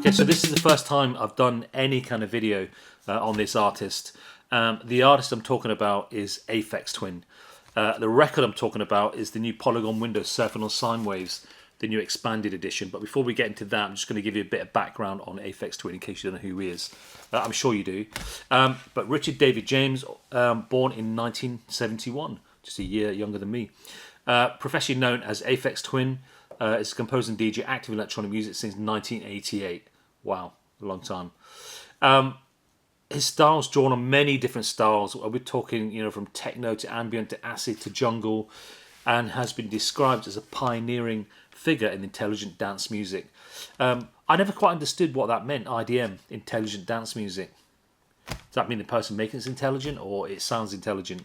Okay, so this is the first time I've done any kind of video on this artist. The artist I'm talking about is Aphex Twin. The record I'm talking about is the new Polygon Window Surfing on Sine Waves, the new expanded edition. But before we get into that, I'm just going to give you a bit of background on Aphex Twin in case you don't know who he is. I'm sure you do. But Richard David James, born in 1971, just a year younger than me. Professionally known as Aphex Twin, is a composer and DJ active in electronic music since 1988. Wow, a long time. His style's drawn on many different styles. We're talking, from techno to ambient to acid to jungle, and has been described as a pioneering figure in intelligent dance music. I never quite understood what that meant, IDM, intelligent dance music. Does that mean the person making it's intelligent or it sounds intelligent?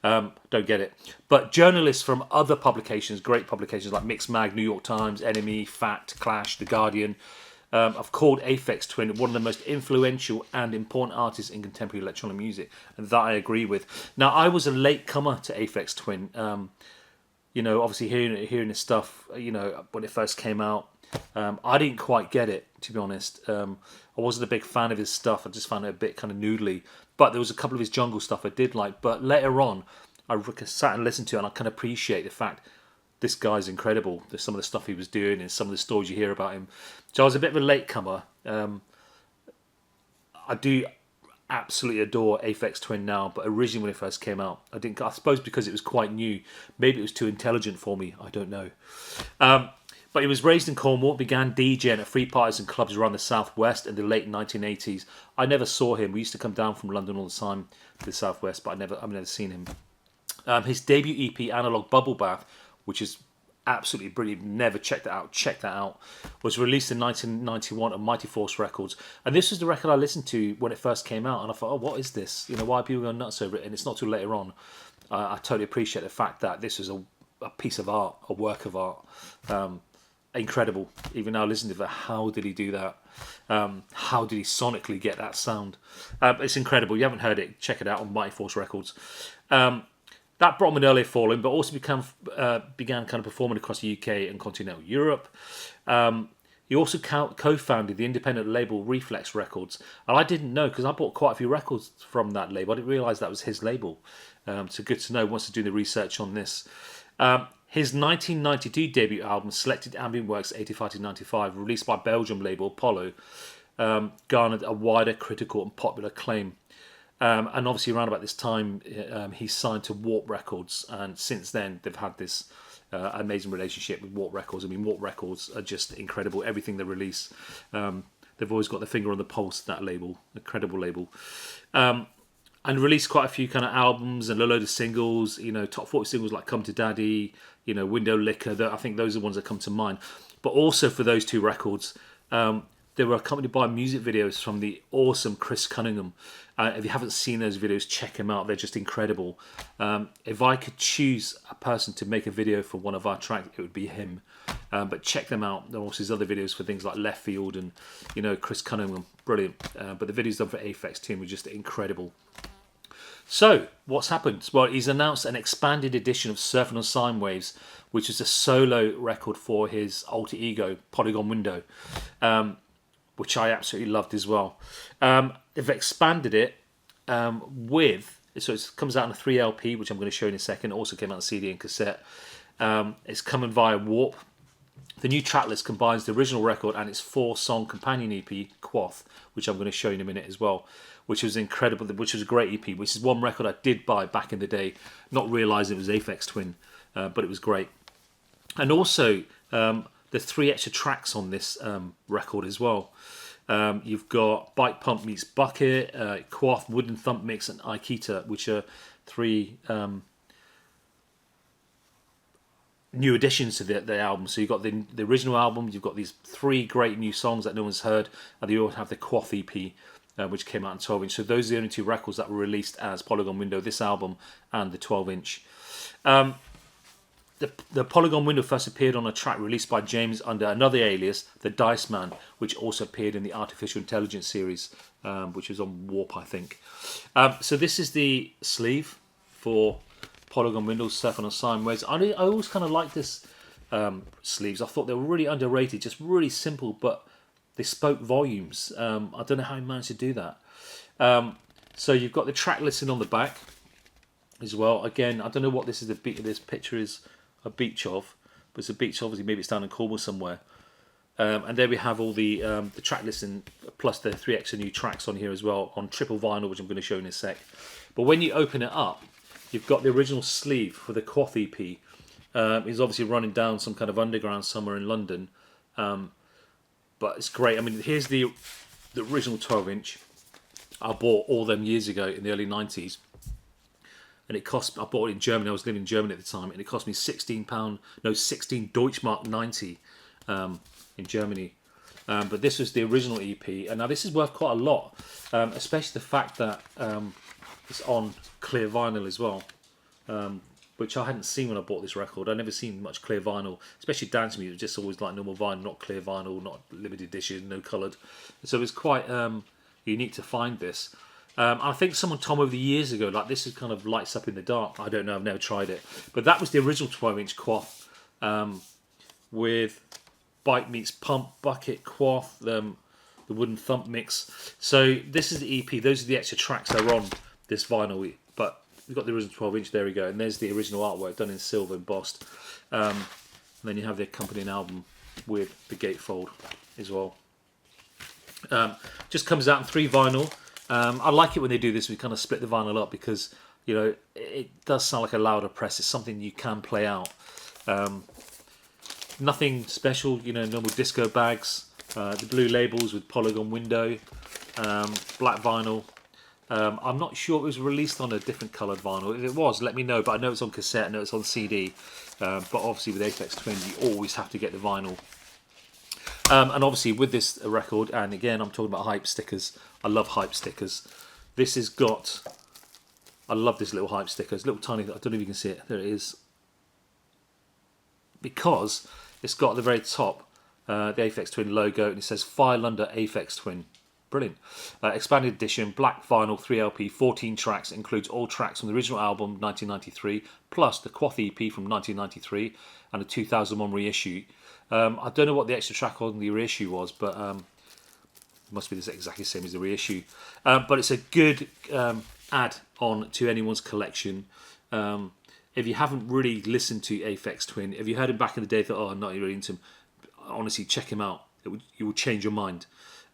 Don't get it. But journalists from other publications, great publications like Mixed Mag, New York Times, Enemy, Fact, Clash, The Guardian, have called Aphex Twin one of the most influential and important artists in contemporary electronic music, and that I agree with. Now, I was a late comer to Aphex Twin. Obviously hearing his stuff, when it first came out, I didn't quite get it, to be honest. I wasn't a big fan of his stuff. I just found it a bit kind of noodly. But there was a couple of his jungle stuff I did like. But later on, I sat and listened to it, and I can appreciate the fact this guy's incredible. There's some of the stuff he was doing and some of the stories you hear about him. So I was a bit of a latecomer. I do absolutely adore Aphex Twin now, but originally when it first came out, I didn't. I suppose because it was quite new. Maybe it was too intelligent for me. I don't know. But he was raised in Cornwall, began DJing at free parties and clubs around the southwest in the late 1980s. I never saw him. We used to come down from London all the time to the southwest, but I've never seen him. His debut EP, Analog Bubble Bath, which is absolutely brilliant. Never checked that out. Check that out. Was released in 1991 on Mighty Force Records, and this was the record I listened to when it first came out. And I thought, oh, what is this? Why are people going nuts over it? And it's not till later on. I totally appreciate the fact that this is a piece of art, a work of art. Incredible. Even now, listen to it. How did he do that? How did he sonically get that sound? It's incredible. You haven't heard it? Check it out on Mighty Force Records. That brought him an early following, but also began kind of performing across the UK and continental Europe. He also co-founded the independent label Reflex Records. And I didn't know, because I bought quite a few records from that label. I didn't realise that was his label. So good to know once I do the research on this. His 1992 debut album, Selected Ambient Works 85-95, released by Belgium label Apollo, garnered a wider critical and popular acclaim. And obviously around about this time, he signed to Warp Records, and since then they've had this amazing relationship with Warp Records. I mean, Warp Records are just incredible. Everything they release, they've always got their finger on the pulse of that label, incredible label. And released quite a few kind of albums and a load of singles, top 40 singles like Come to Daddy, Window Liquor. I think those are the ones that come to mind. But also for those two records, they were accompanied by music videos from the awesome Chris Cunningham. If you haven't seen those videos, check them out. They're just incredible. If I could choose a person to make a video for one of our tracks, it would be him. But check them out. There are also his other videos for things like Left Field and, Chris Cunningham. Brilliant. But the videos done for Aphex Twin were just incredible. So, what's happened? Well, he's announced an expanded edition of Surfing on Sine Waves, which is a solo record for his alter ego, Polygon Window, which I absolutely loved as well. They've expanded it so it comes out on a 3LP, which I'm going to show in a second. It also came out on CD and cassette. It's coming via Warp. The new tracklist combines the original record and its 4-song companion EP, Quoth, which I'm going to show you in a minute as well, which was incredible, which was a great EP, which is one record I did buy back in the day, not realising it was Aphex Twin, but it was great. And also, the 3 extra tracks on this record as well. You've got Bike Pump Meets Bucket, Quoth, Wooden Thump Mix, and Aikita, which are 3... new additions to the album. So you've got the original album, you've got these 3 great new songs that no one's heard, and you also have the Quoth EP, which came out in 12-inch. So those are the only 2 records that were released as Polygon Window, this album and the 12-inch. The Polygon Window first appeared on a track released by James under another alias, The Dice Man, which also appeared in the Artificial Intelligence series, which was on Warp, I think. So this is the sleeve for Polygon Windows, Surfing on Sine Waves. I always kind of liked this sleeves. I thought they were really underrated, just really simple, but they spoke volumes. I don't know how he managed to do that. So you've got the track listing on the back as well. Again, I don't know what this is. This picture is a beach of, but it's a beach. Obviously, maybe it's down in Cornwall somewhere. And there we have all the track listing plus the 3 extra new tracks on here as well on triple vinyl, which I'm going to show in a sec. But when you open it up, you've got the original sleeve for the Quath EP. He's obviously running down some kind of underground somewhere in London, but it's great. I mean, here's the original 12-inch. I bought all them years ago in the early 90s, and it cost. I bought it in Germany. I was living in Germany at the time, and it cost me £16 Deutschmark 90 in Germany. But this was the original EP, and now this is worth quite a lot, especially the fact that it's on clear vinyl as well, which I hadn't seen when I bought this record. I'd never seen much clear vinyl, especially dance music. Just always like normal vinyl, not clear vinyl, not limited edition, no coloured. So it's quite unique to find this. I think someone told me over the years ago, like, this is kind of lights up in the dark. I don't know, I've never tried it. But that was the original 12-inch Quath with Bite Meets Pump, Bucket, Quath, the Wooden Thump mix. So this is the EP. Those are the extra tracks that are on this vinyl. But we've got the original 12-inch, there we go. And there's the original artwork done in silver embossed. And then you have the accompanying album with the gatefold as well. Just comes out in 3 vinyl. I like it when they do this. We kind of split the vinyl up because, you know, it does sound like a louder press. It's something you can play out. Nothing special, you know, normal disco bags. The blue labels with Polygon window. Black vinyl. I'm not sure it was released on a different coloured vinyl. If it was, let me know. But I know it's on cassette. I know it's on CD. But obviously with Aphex Twin, you always have to get the vinyl. And obviously with this record, and again I'm talking about hype stickers. I love hype stickers. This has got, I love this little hype sticker. It's a little tiny, I don't know if you can see it. There it is. Because it's got at the very top the Aphex Twin logo, and it says File Under Aphex Twin. Brilliant. Expanded edition, black vinyl, 3LP, 14 tracks, includes all tracks from the original album 1993, plus the Quath EP from 1993 and a 2001 reissue. I don't know what the extra track on the reissue was, but it must be exactly the same as the reissue. But it's a good add-on to anyone's collection. If you haven't really listened to Aphex Twin, if you heard him back in the day, thought, oh, I'm not really into him, honestly, check him out. You will change your mind.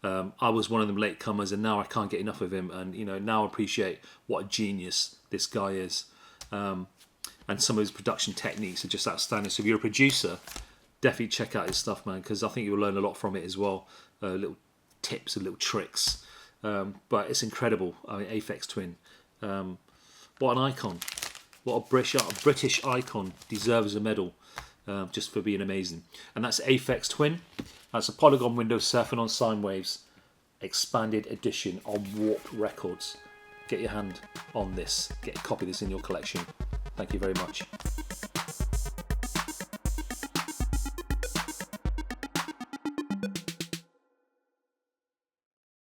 I was one of them latecomers, and now I can't get enough of him. And you know, now I appreciate what a genius this guy is. And some of his production techniques are just outstanding. So if you're a producer, definitely check out his stuff, man, because I think you'll learn a lot from it as well. Little tips and little tricks. But it's incredible. I mean, Aphex Twin. What an icon. What a British icon. Deserves a medal just for being amazing. And that's Aphex Twin. That's a Polygon window surfing on sine waves. Expanded edition on Warp Records. Get your hand on this. Get a copy of this in your collection. Thank you very much.